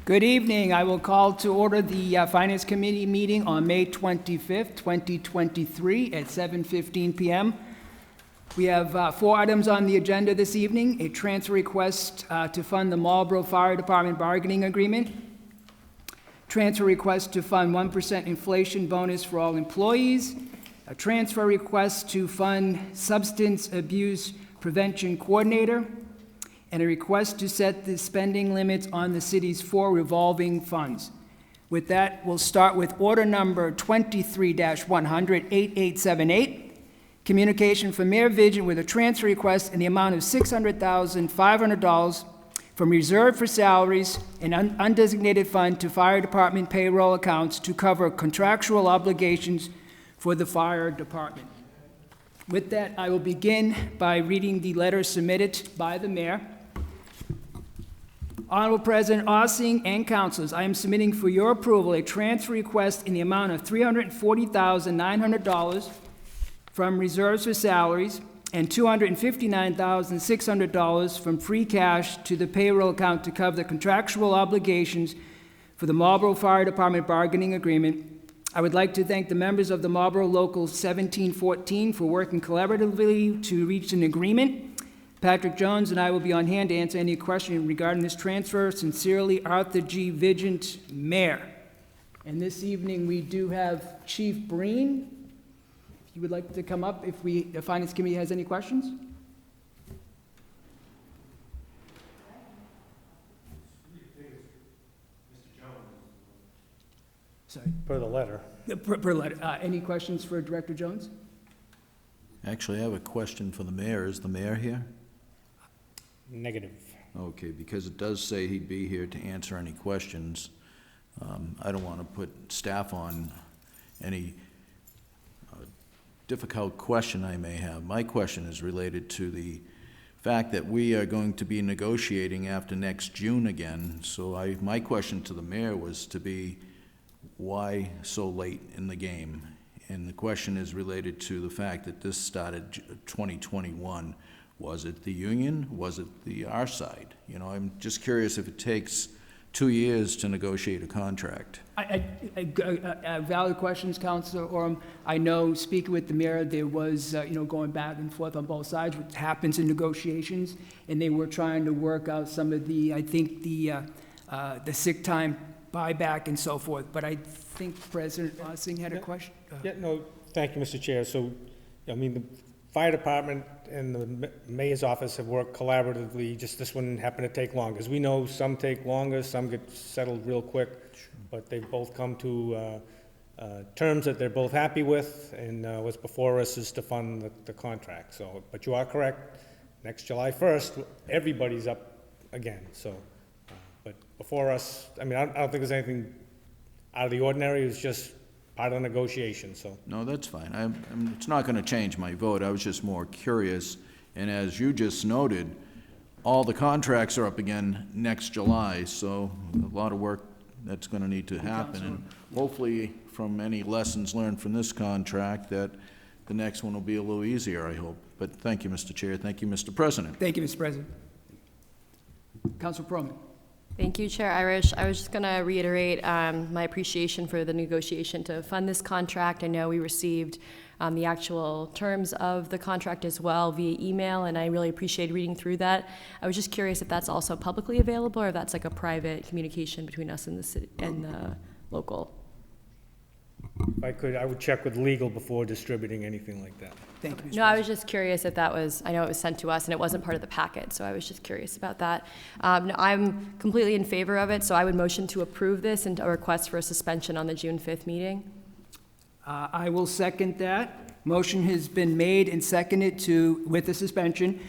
Good evening. I will call to order the Finance Committee meeting on May 25th, 2023 at 7:15 p.m. We have 4 items on the agenda this evening: a transfer request to fund the Marlborough Fire Department bargaining agreement, transfer request to fund 1% inflation bonus for all employees, a transfer request to fund substance abuse prevention coordinator, and a request to set the spending limits on the city's 4 revolving funds. With that, we'll start with order number 23-100-8878, communication from Mayor Vision with a transfer request in the amount of $600,500 from reserve for salaries and undesignated fund to fire department payroll accounts to cover contractual obligations for the fire department. With that, I will begin by reading the letter submitted by the mayor. Honorable President Ossing and councilors, I am submitting for your approval a transfer request in the amount of $340,900 from reserves for salaries and $259,600 from free cash to the payroll account to cover the contractual obligations for the Marlborough Fire Department bargaining agreement. I would like to thank the members of the Marlborough Local 1714 for working collaboratively to reach an agreement. Patrick Jones and I will be on hand to answer any question regarding this transfer. Sincerely, Arthur G. Vigent, Mayor. And this evening we do have Chief Breen. If you would like to come up if the Finance Committee has any questions. Sorry. Per the letter. Per letter. Any questions for Director Jones? Actually, I have a question for the mayor. Is the mayor here? Negative. Okay, because it does say he'd be here to answer any questions. I don't want to put staff on any difficult question I may have. My question is related to the fact that we are going to be negotiating after next June again. So my question to the mayor was to be, why so late in the game? And the question is related to the fact that this started 2021. Was it the union? Was it our side? You know, I'm just curious if it takes 2 years to negotiate a contract. Valid questions, Councilor Oram. I know, speaking with the mayor, there was, going back and forth on both sides, which happens in negotiations, and they were trying to work out some of the, the sick time buyback and so forth. But I think President Ossing had a question. Yeah, no, thank you, Mr. Chair. So, I mean, the fire department and the mayor's office have worked collaboratively. Just this one happened to take longer. As we know, some take longer, some get settled real quick, but they've both come to terms that they're both happy with, and what's before us is to fund the contract. So, but you are correct. Next July 1st, everybody's up again. So, but before us, I mean, I don't think there's anything out of the ordinary. It's just part of the negotiation, so. No, that's fine. It's not going to change my vote. I was just more curious. And as you just noted, all the contracts are up again next July, so a lot of work that's going to need to happen. And hopefully, from any lessons learned from this contract, that the next one will be a little easier, I hope. But thank you, Mr. Chair. Thank you, Mr. President. Thank you, Mr. President. Councilor Perlman. Thank you, Chair Irish. I was just going to reiterate my appreciation for the negotiation to fund this contract. I know we received the actual terms of the contract as well via email, and I really appreciate reading through that. I was just curious if that's also publicly available or if that's like a private communication between us and the city and the local. If I could, I would check with legal before distributing anything like that. Thank you, Mr. No, I was just curious if that was, I know it was sent to us and it wasn't part of the packet, so I was just curious about that. No, I'm completely in favor of it, so I would motion to approve this and a request for a suspension on the June 5th meeting. I will second that. Motion has been made and seconded with a suspension,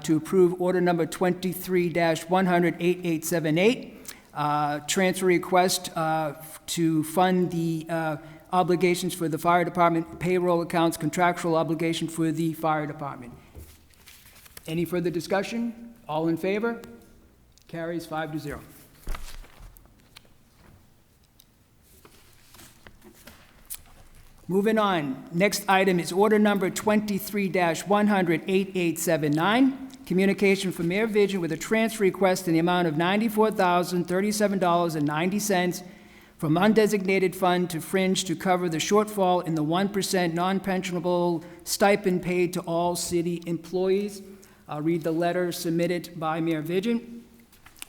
to approve order number 23-100-8878, transfer request to fund the obligations for the fire department, payroll accounts, contractual obligation for the fire department. Any further discussion? All in favor? Carries 5-0. Moving on. Next item is order number 23-100-8879, communication from Mayor Vigent with a transfer request in the amount of $94,037.90 from undesignated fund to fringe to cover the shortfall in the 1% non-pensionable stipend paid to all city employees. I'll read the letter submitted by Mayor Vigent.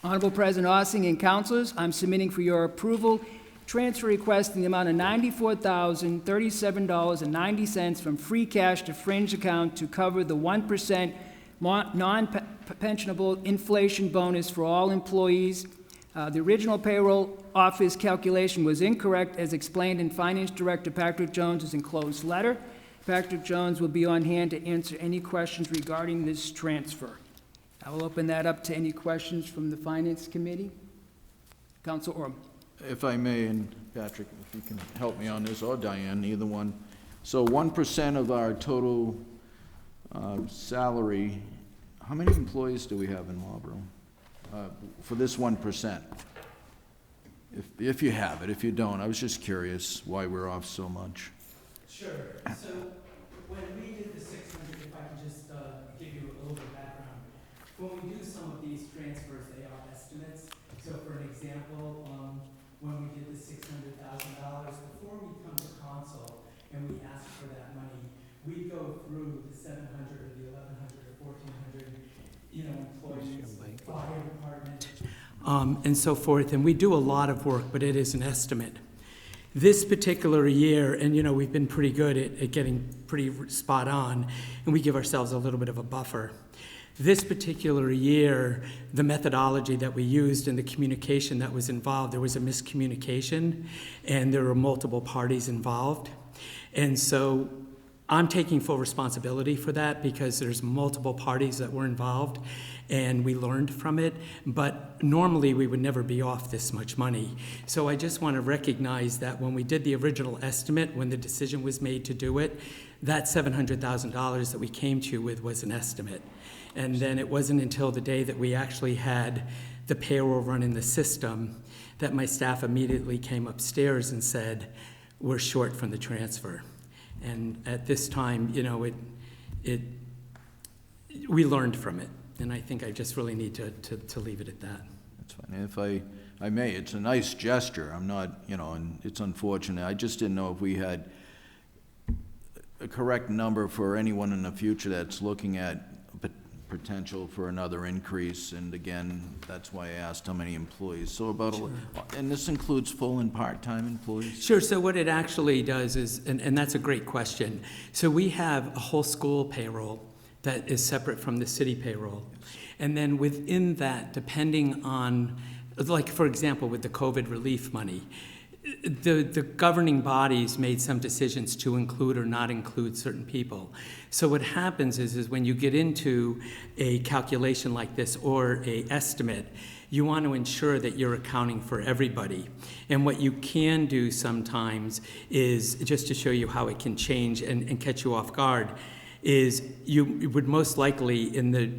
Honorable President Ossing and councilors, I'm submitting for your approval transfer request in the amount of $94,037.90 from free cash to fringe account to cover the 1% non-pensionable inflation bonus for all employees. The original payroll office calculation was incorrect as explained in Finance Director Patrick Jones's enclosed letter. Patrick Jones will be on hand to answer any questions regarding this transfer. I will open that up to any questions from the Finance Committee. Council Orm. If I may, and Patrick, if you can help me on this, or Diane, either one. So 1% of our total salary, how many employees do we have in Marlborough for this 1%? If you have it, if you don't, I was just curious why we're off so much. Sure. So when we did the 600, if I can just give you a little bit of background. When we do some of these transfers, they are estimates. So for an example, when we did the $600,000, before we come to council and we ask for that money, we go through the 700 or the 1,100 or 1,400, employees, fire department, and so forth. And we do a lot of work, but it is an estimate. This particular year, and we've been pretty good at getting pretty spot on, and we give ourselves a little bit of a buffer. This particular year, the methodology that we used and the communication that was involved, there was a miscommunication, and there were multiple parties involved. And so I'm taking full responsibility for that because there's multiple parties that were involved, and we learned from it. But normally, we would never be off this much money. So I just want to recognize that when we did the original estimate, when the decision was made to do it, that $700,000 that we came to you with was an estimate. And then it wasn't until the day that we actually had the payroll run in the system that my staff immediately came upstairs and said, we're short from the transfer. And at this time, we learned from it. And I think I just really need to leave it at that. That's fine. And if I may, it's a nice gesture. I'm not, and it's unfortunate. I just didn't know if we had a correct number for anyone in the future that's looking at potential for another increase, and again, that's why I asked how many employees. So about, sure. And this includes full and part-time employees? Sure, so what it actually does is, and that's a great question. So we have a whole school payroll that is separate from the city payroll. Yes. And then within that, depending on, like for example, with the COVID relief money, the governing bodies made some decisions to include or not include certain people. So what happens is when you get into a calculation like this or a estimate, you want to ensure that you're accounting for everybody. And what you can do sometimes is, just to show you how it can change and catch you off guard, is you would most likely in the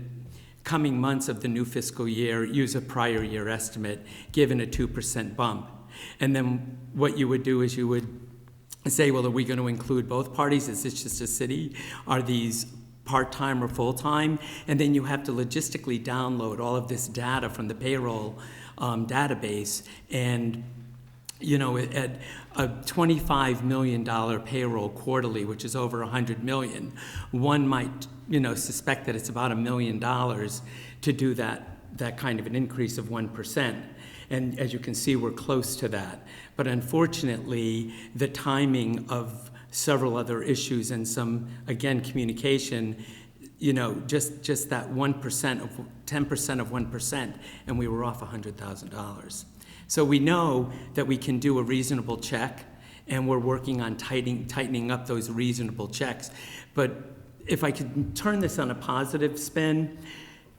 coming months of the new fiscal year use a prior year estimate given a 2% bump. And then what you would do is you would say, well, are we going to include both parties? Is this just a city? Are these part-time or full-time? And then you have to logistically download all of this data from the payroll database. And, at a $25 million payroll quarterly, which is over $100 million, one might, suspect that it's about $1 million to do that kind of an increase of 1%. And as you can see, we're close to that. But unfortunately, the timing of several other issues and some, again, communication, just that 1% of 10% of 1%, and we were off $100,000. So we know that we can do a reasonable check, and we're working on tightening up those reasonable checks. But if I could turn this on a positive spin,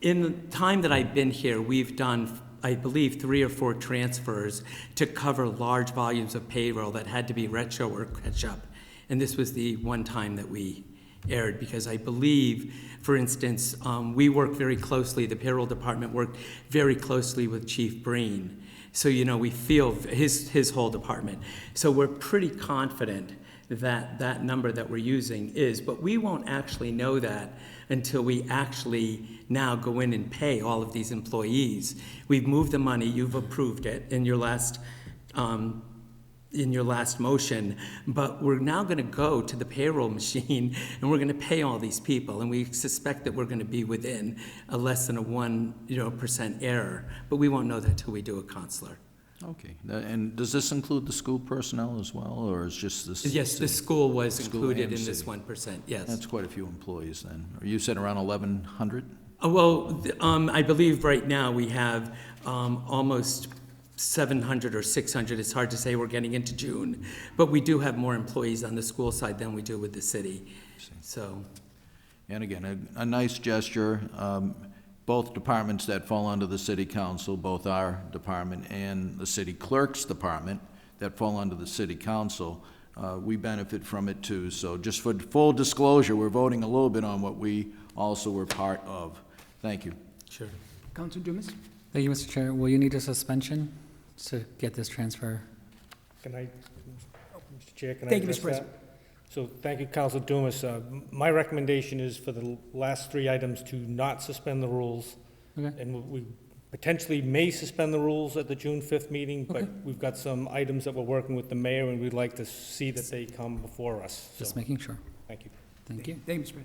in the time that I've been here, we've done, I believe, 3 or 4 transfers to cover large volumes of payroll that had to be retro or catch up. And this was the one time that we erred, because I believe, for instance, we worked very closely, the payroll department worked very closely with Chief Breen. So, we feel his whole department. So we're pretty confident that number that we're using is, but we won't actually know that until we actually now go in and pay all of these employees. We've moved the money, you've approved it in your last motion, but we're now going to go to the payroll machine and we're going to pay all these people, and we suspect that we're going to be within a less than a 1% error, but we won't know that till we do a consular. Okay, and does this include the school personnel as well, or is just this? Yes, the school was School included and in this city. 1%, yes. That's quite a few employees then. You said around 1,100? I believe right now we have almost 700 or 600. It's hard to say, we're getting into June, but we do have more employees on the school side than we do with the city. So, And again, a nice gesture. Both departments that fall under the city council, both our department and the city clerk's department that fall under the city council, we benefit from it too. So just for full disclosure, we're voting a little bit on what we also were part of. Thank you. sure. Councilor Dumas? Thank you, Mr. Chair. Will you need a suspension to get this transfer? Can I, Mr. Chair, can I Thank you, address Mr. President. that? So thank you, Councilor Dumas. My recommendation is for the last three items to not suspend the rules. Okay. And we potentially may suspend the rules at the June 5th meeting, but Okay. we've got some items that we're working with the mayor, and we'd like to see that they come before us. Just So, making sure. thank you. Thank you. Thank you, Mr.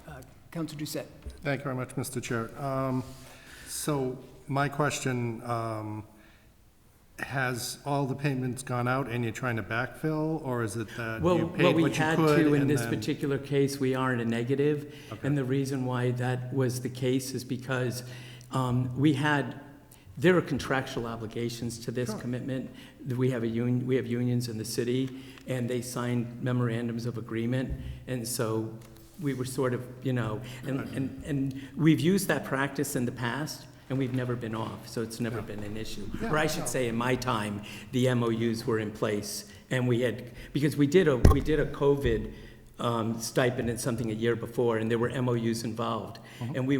President. Councilor Doucette? Thank you very much, Mr. Chair. So my question, has all the payments gone out and you're trying to backfill, or is it that Well, you what paid we what you had could to in and this then? particular case, we are in a negative. Okay. And the reason why that was the case is because there are contractual obligations to this Sure. commitment. We have unions in the city, and they signed memorandums of agreement. And so we were sort of, and we've used that practice in the past, and we've never been off, so it's never been an issue. Or I should say, in my time, the MOUs were in place, and because we did a COVID stipend and something a year before, and there were MOUs involved. And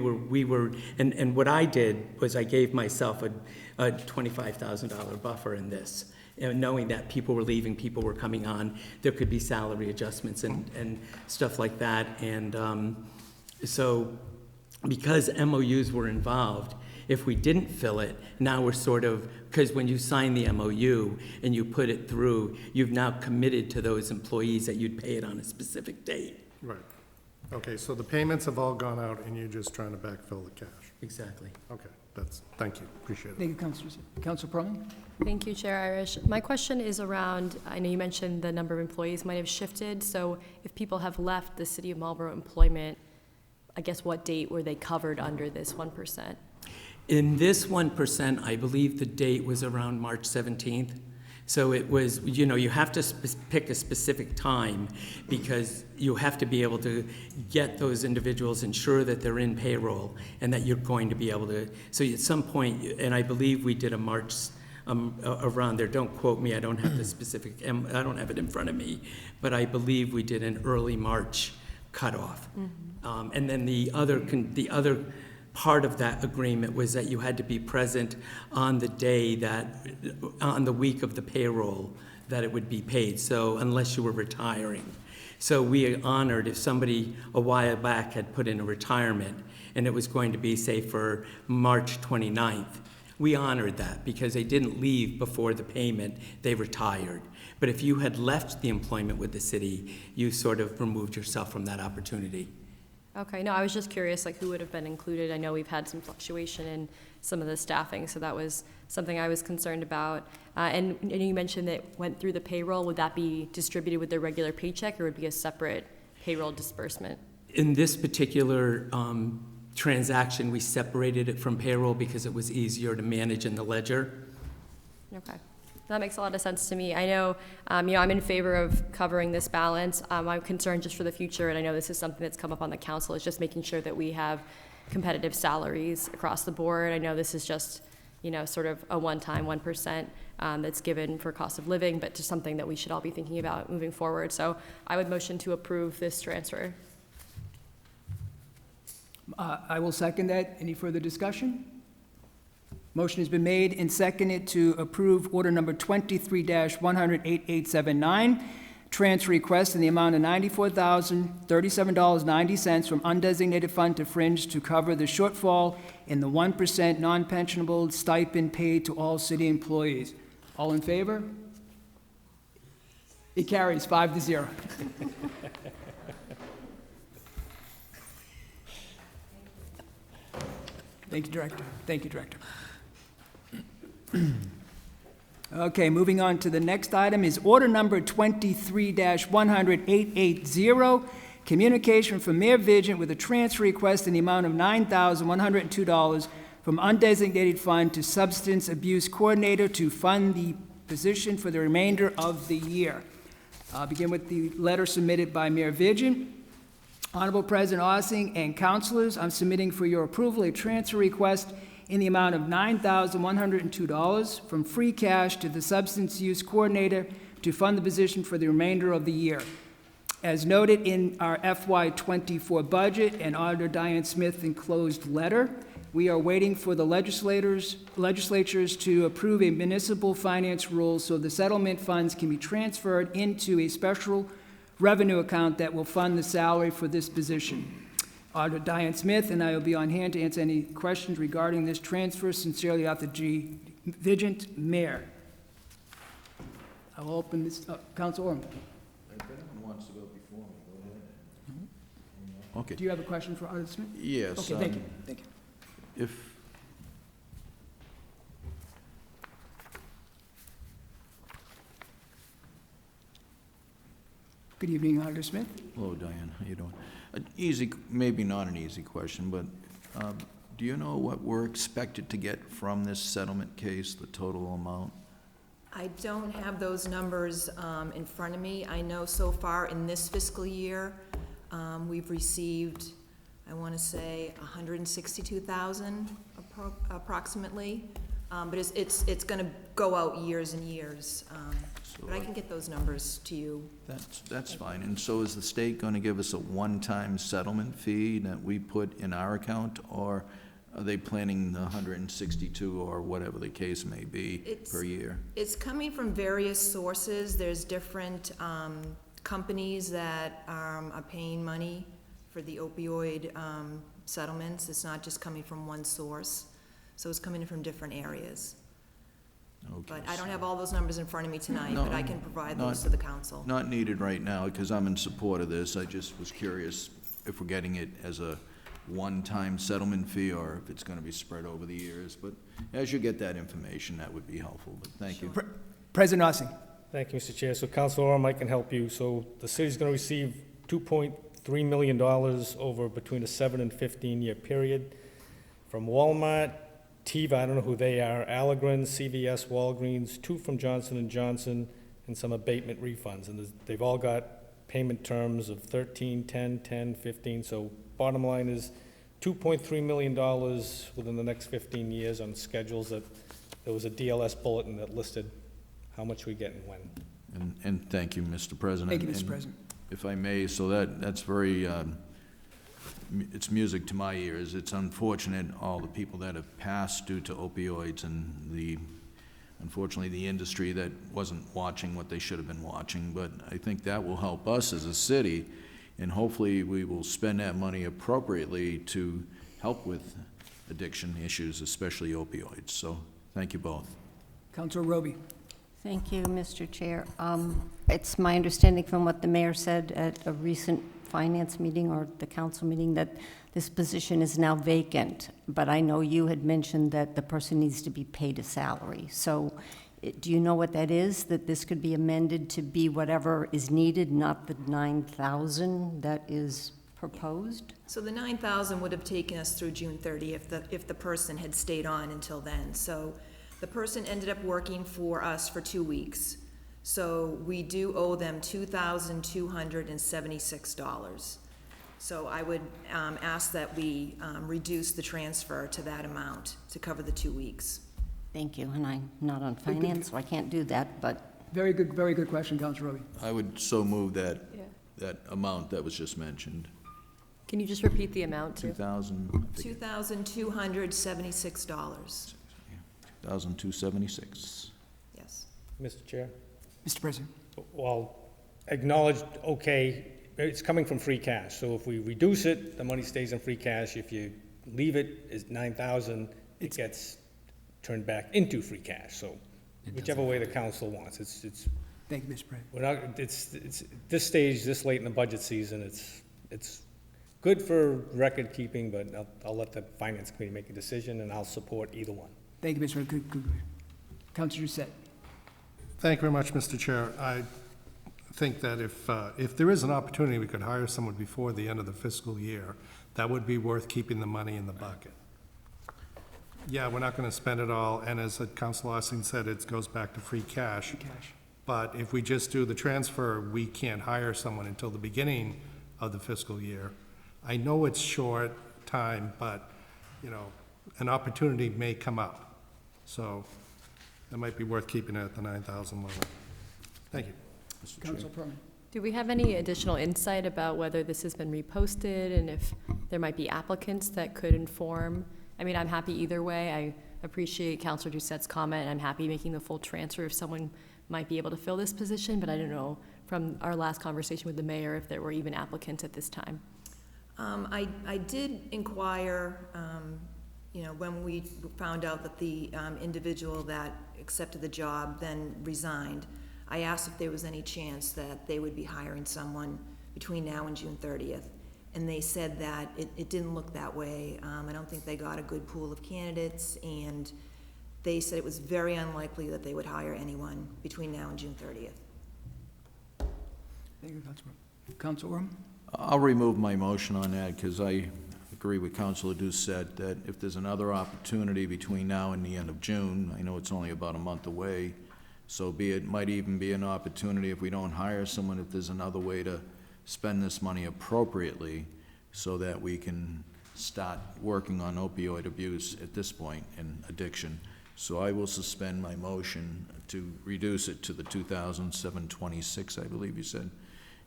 and what I did was I gave myself a $25,000 buffer in this, and knowing that people were leaving, people were coming on, there could be salary adjustments and stuff like that. And so because MOUs were involved, if we didn't fill it, now we're sort of, because when you sign the MOU and you put it through, you've now committed to those employees that you'd pay it on a specific date. Right. Okay, so the payments have all gone out and you're just trying to backfill the cash. Exactly. Okay, thank you, appreciate it. Thank you, Councilor Doucette. Councilor Perlman? Thank you, Chair Irish. My question is around, I know you mentioned the number of employees might have shifted, so if people have left the City of Marlborough employment, I guess what date were they covered under this 1%? In this 1%, I believe the date was around March 17th. So it was, you have to pick a specific time, because you have to be able to get those individuals, ensure that they're in payroll, and that you're going to be able to. So at some point, and I believe we did a March around there. Don't quote me. I don't have the specific. I don't have it in front of me, but I believe we did an early March cutoff. Mm-hmm. And then the other part of that agreement was that you had to be present on the week of the payroll that it would be paid, so unless you were retiring. So we honored, if somebody a while back had put in a retirement and it was going to be, say, for March 29th, we honored that because they didn't leave before the payment, they retired. But if you had left the employment with the city, you sort of removed yourself from that opportunity. Okay, no, I was just curious, like, who would have been included? I know we've had some fluctuation in some of the staffing, so that was something I was concerned about. And you mentioned that went through the payroll. Would that be distributed with their regular paycheck, or would it be a separate payroll disbursement? In this particular transaction, we separated it from payroll because it was easier to manage in the ledger. Okay. That makes a lot of sense to me. I know, I'm in favor of covering this balance. I'm concerned just for the future, and I know this is something that's come up on the council, is just making sure that we have competitive salaries across the board. I know this is just, sort of a one-time 1% that's given for cost of living, but just something that we should all be thinking about moving forward. So I would motion to approve this transfer. I will second that. Any further discussion? Motion has been made and seconded to approve order number 23-1008879. transfer request in the amount of $94,037.90 from undesignated fund to fringe to cover the shortfall in the 1% non-pensionable stipend paid to all city employees. All in favor? It carries 5-0. Thank you, Director. Thank you, Director. Okay, moving on to the next item is order number 23-100-880, communication from Mayor Vigent with a transfer request in the amount of $9,102 from undesignated fund to substance abuse coordinator to fund the position for the remainder of the year. I'll begin with the letter submitted by Mayor Vigent. Honorable President Ossing and councilors, I'm submitting for your approval a transfer request in the amount of $9,102 from free cash to the substance use coordinator to fund the position for the remainder of the year. As noted in our FY24 budget and Auditor Diane Smith enclosed letter, we are waiting for the legislatures to approve a municipal finance rule so the settlement funds can be transferred into a special revenue account that will fund the salary for this position. Auditor Diane Smith and I will be on hand to answer any questions regarding this transfer. Sincerely, Arthur G. Vigent, Mayor. I will open this up. Council Orm. If anyone wants to go before me, go ahead. Okay. Do you have a question for Auditor Smith? Yes. Okay, thank you. Thank you. If, Good evening, Auditor Smith. hello, Diane, how you doing? An easy, maybe not an easy question, but do you know what we're expected to get from this settlement case, the total amount? I don't have those numbers in front of me. I know so far in this fiscal year, we've received, I want to say, $162,000 approximately. But it's going to go out years and years. But I can get those numbers to you. That's fine. And so is the state going to give us a one-time settlement fee that we put in our account, or are they planning the 162 or whatever the case may be per year? It's coming from various sources. There's different companies that are paying money for the opioid settlements. It's not just coming from one source. So it's coming in from different areas. Okay, But I don't have all those numbers in front of me tonight, No, but I can provide not- those to the council. Not needed right now, because I'm in support of this. I just was curious if we're getting it as a one-time settlement fee or if it's going to be spread over the years. But as you get that information, that would be helpful. But thank you. President Ossing. Thank you, Mr. Chair. So Councilor Orm, I can help you. So the city's going to receive $2.3 million over between a 7 and 15-year period from Walmart, Teva, I don't know who they are, Allergan, CVS, Walgreens, 2 from Johnson & Johnson, and some abatement refunds. And they've all got payment terms of 13, 10, 10, 15. So bottom line is $2.3 million within the next 15 years on schedules that there was a DLS bulletin that listed how much we get and when. And thank you, Mr. President. Thank you, Mr. And President. if I may, so that's very, it's music to my ears. It's unfortunate, all the people that have passed due to opioids and unfortunately, the industry that wasn't watching what they should have been watching. But I think that will help us as a city, and hopefully we will spend that money appropriately to help with addiction issues, especially opioids. So thank you both. Councilor Roby. Thank you, Mr. Chair. It's my understanding from what the mayor said at a recent finance meeting or the council meeting that this position is now vacant, but I know you had mentioned that the person needs to be paid a salary. So do you know what that is, that this could be amended to be whatever is needed, not the 9,000 that is proposed? So the 9,000 would have taken us through June 30 if the person had stayed on until then. So the person ended up working for us for 2 weeks. So we do owe them $2,276. So I would ask that we reduce the transfer to that amount to cover the 2 weeks. Thank you, and I'm not on finance, so I can't do that, but Very good question, Councilor Roby. I would so move that amount that was just mentioned. Can you just repeat the amount, too? 2,000, $2,276. 2,276. Yes. Mr. Chair, Mr. President. while acknowledged, okay, it's coming from free cash. So if we reduce it, the money stays in free cash. If you leave it as 9,000, it gets turned back into free cash. So whichever way the council wants. It's Thank you, Mr. President. we're not, it's this stage, this late in the budget season, it's good for record keeping, but I'll let the finance committee make a decision, and I'll support either one. Thank you, Mr. President. Good. Councilor Doucette. Thank you very much, Mr. Chair. I think that if there is an opportunity, we could hire someone before the end of the fiscal year, that would be worth keeping the money in the bucket. Yeah, we're not going to spend it all, and as Councilor Larson said, it goes back to free cash. But if we just do the transfer, we can't hire someone until the beginning of the fiscal year. I know it's short time, but, you know, an opportunity may come up. So that might be worth keeping it at the 9,000 level. Thank you. Council Perman. Do we have any additional insight about whether this has been reposted and if there might be applicants that could inform? I mean, I'm happy either way. I appreciate Councilor Doucette's comment. I'm happy making the full transfer if someone might be able to fill this position, but I don't know from our last conversation with the mayor if there were even applicants at this time. I did inquire, you know, when we found out that the individual that accepted the job then resigned, I asked if there was any chance that they would be hiring someone between now and June 30th. And they said that it didn't look that way. I don't think they got a good pool of candidates, and they said it was very unlikely that they would hire anyone between now and June 30th. Thank you, Councilor Orm. I'll remove my motion on that, because I agree with Councilor Doucette that if there's another opportunity between now and the end of June, I know it's only about a month away, so be it. Might even be an opportunity if we don't hire someone, if there's another way to spend this money appropriately so that we can start working on opioid abuse at this point and addiction. So I will suspend my motion to reduce it to the 2,726, I believe you said,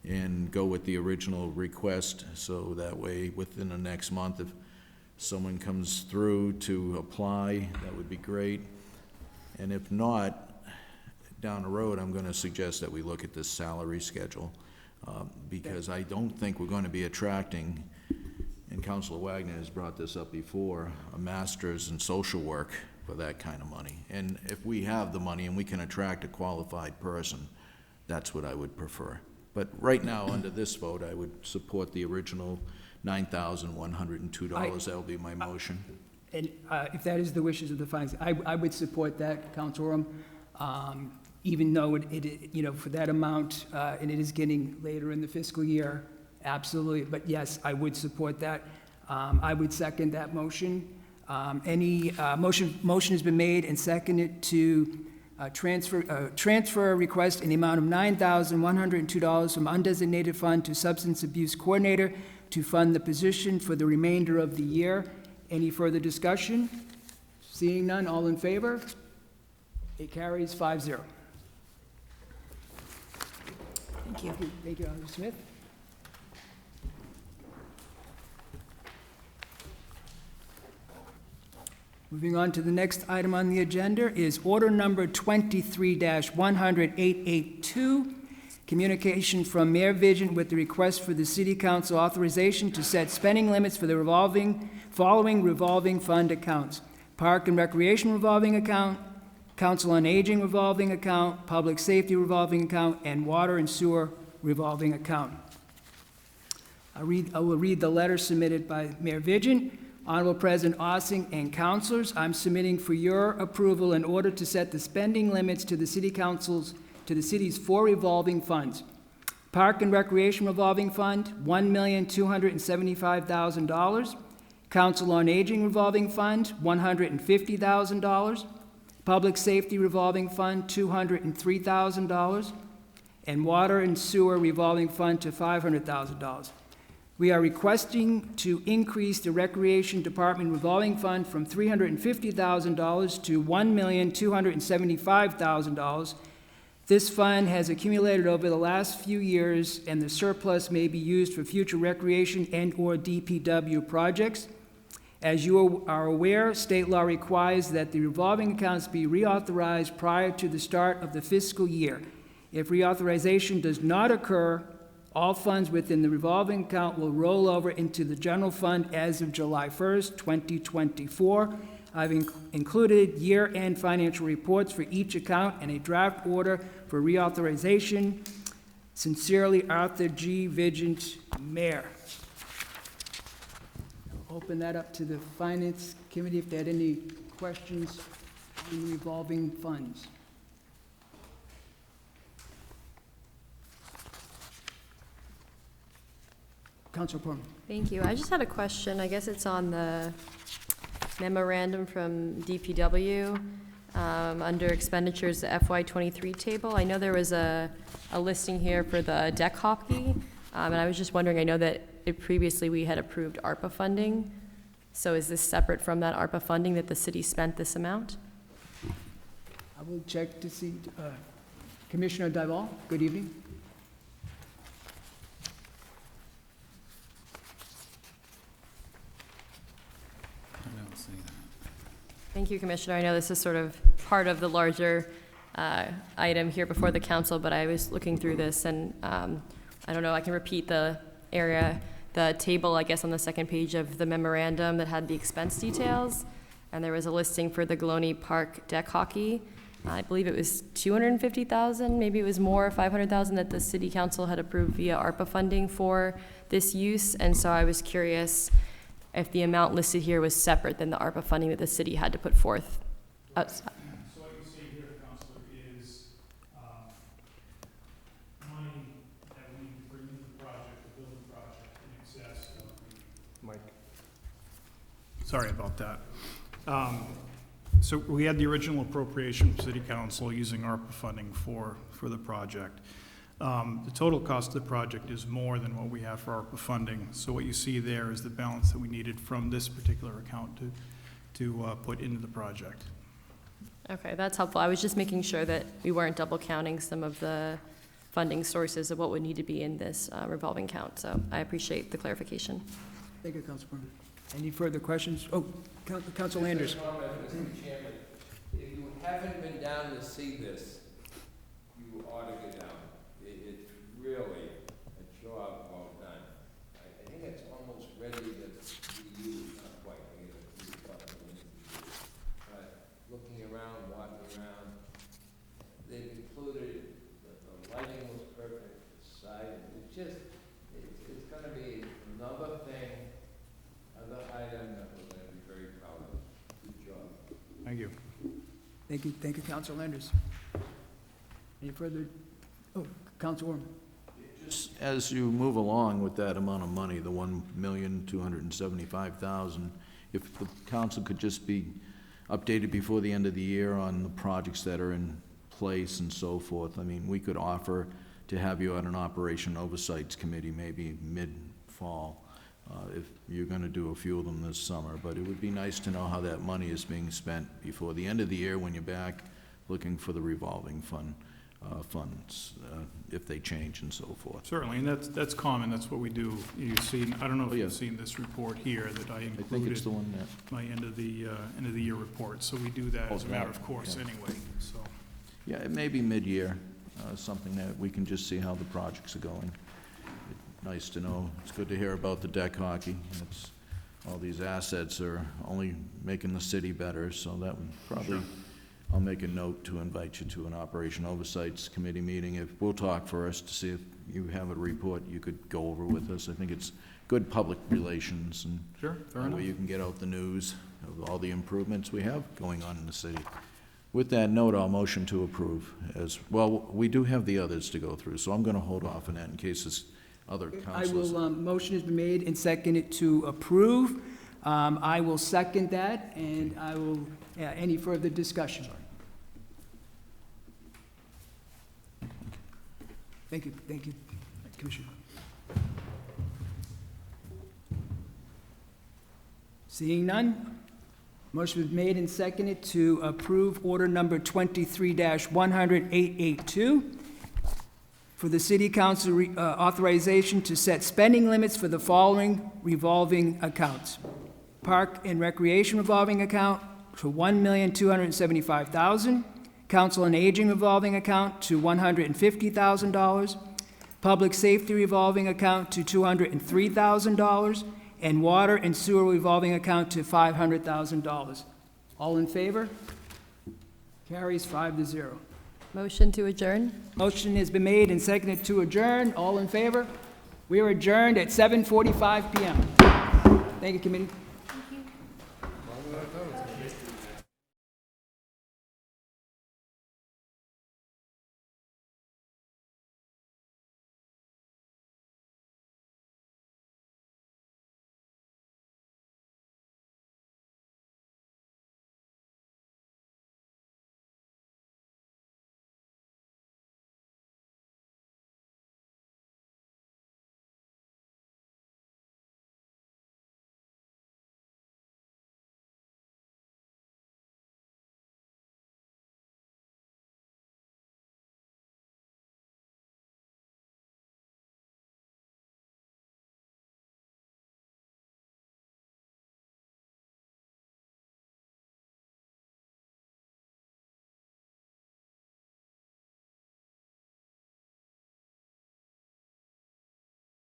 and go with the original request, so that way within the next month, if someone comes through to apply, that would be great. And if not, down the road, I'm going to suggest that we look at this salary schedule, because I don't think we're going to be attracting, and Councilor Wagner has brought this up before, a master's in social work for that kind of money. And if we have the money and we can attract a qualified person, that's what I would prefer. But right now, under this vote, I would support the original $9,102. That will be my motion. And if that is the wishes of the finance, I would support that, Councilor Orm, even though it, you know, for that amount, and it is getting later in the fiscal year, absolutely. But yes, I would support that. I would second that motion. Motion has been made and seconded to transfer a request in the amount of $9,102 from undesignated fund to substance abuse coordinator to fund the position for the remainder of the year. Any further discussion? Seeing none, all in favor? It carries 5-0. Thank you. Thank you, Alderman Smith. Moving on to the next item on the agenda is order number 23-100-882, communication from Mayor Vigent with the request for the City Council authorization to set spending limits for the following revolving fund accounts: Park and Recreation revolving account, Council on Aging revolving account, Public Safety revolving account, and Water and Sewer revolving account. I will read the letter submitted by Mayor Vigent. Honorable President Ossing and councilors, I'm submitting for your approval in order to set the spending limits to the city's 4 revolving funds. Park and Recreation revolving fund, $1,275,000. Council on Aging revolving fund, $150,000. Public Safety revolving fund, $203,000. And Water and Sewer revolving fund to $500,000. We are requesting to increase the Recreation Department revolving fund from $350,000 to $1,275,000. This fund has accumulated over the last few years, and the surplus may be used for future recreation and/or DPW projects. As you are aware, state law requires that the revolving accounts be reauthorized prior to the start of the fiscal year. If reauthorization does not occur, all funds within the revolving account will roll over into the general fund as of July 1st, 2024. I've included year-end financial reports for each account and a draft order for reauthorization. Sincerely, Arthur G. Vigent, Mayor. I'll open that up to the Finance Committee if they had any questions on revolving funds. Councilor Portman. Thank you. I just had a question. I guess it's on the memorandum from DPW under expenditures, the FY23 table. I know there was a listing here for the deck hockey, and I was just wondering, I know that previously we had approved ARPA funding. So is this separate from that ARPA funding that the city spent this amount? I will check to see. Commissioner Duval, good evening. I don't see that. Thank you, Commissioner. I know this is sort of part of the larger item here before the council, but I was looking through this, and I don't know, I can repeat the table, I guess, on the second page of the memorandum that had the expense details, and there was a listing for the Galone Park deck hockey. I believe it was $250,000, maybe it was more, $500,000 that the city council had approved via ARPA funding for this use, and so I was curious if the amount listed here was separate than the ARPA funding that the city had to put forth outside. So what you see here, Councilor, is money that we bring into the project, the building project, in excess of the... Mike. Sorry about that. So we had the original appropriation from City Council using ARPA funding for the project. The total cost of the project is more than what we have for ARPA funding. So what you see there is the balance that we needed from this particular account to put into the project. Okay, that's helpful. I was just making sure that we weren't double counting some of the funding sources of what would need to be in this revolving account. So I appreciate the clarification. Thank you, Councilor Portman. Any further questions? Oh, Councilor Landers. Mr. Chairman, if you haven't been down to see this, you ought to get down. It's really a job well done. I think it's almost ready to be used, not quite, but looking around, walking around, they've included, the lighting was perfect, the side, it's just, it's gonna be another thing, another item that we're gonna be very proud of. Good job. Thank you. Thank you, Councilor Landers. Any further? Oh, Councilor Orman. Just as you move along with that amount of money, the $1,275,000, if the council could just be updated before the end of the year on the projects that are in place and so forth. I mean, we could offer to have you at an Operation Oversights Committee maybe mid-fall, if you're going to do a few of them this summer. But it would be nice to know how that money is being spent before the end of the year when you're back looking for the revolving funds, if they change and so forth. Certainly, and that's common. That's what we do. You've seen, I don't know if you've seen this report here that I included. I think it's the one that... My end of the year report. So we do that as a matter of course anyway, so. Yeah, it may be mid-year, something that we can just see how the projects are going. Nice to know. It's good to hear about the deck hockey. All these assets are only making the city better, so that would probably... Sure. I'll make a note to invite you to an Operation Oversights Committee meeting. We'll talk first to see if you have a report you could go over with us. I think it's good public relations, and sure, fair that enough. way you can get out the news of all the improvements we have going on in the city. With that note, I'll motion to approve. As well, we do have the others to go through, so I'm going to hold off on that in case there's other councilors. Motion has been made and seconded to approve. I will second that, and I will, any further discussion? Thank you, Commissioner. Seeing none, motion was made and seconded to approve order number 23-100-882 for the City Council authorization to set spending limits for the following revolving accounts. Park and Recreation revolving account for $1,275,000. Council on Aging revolving account to $150,000, Public Safety revolving account to $203,000, and Water and Sewer revolving account to $500,000. All in favor? Carries 5-0. Motion to adjourn? Motion has been made and seconded to adjourn. All in favor? We are adjourned at 7:45 PM. Thank you, committee.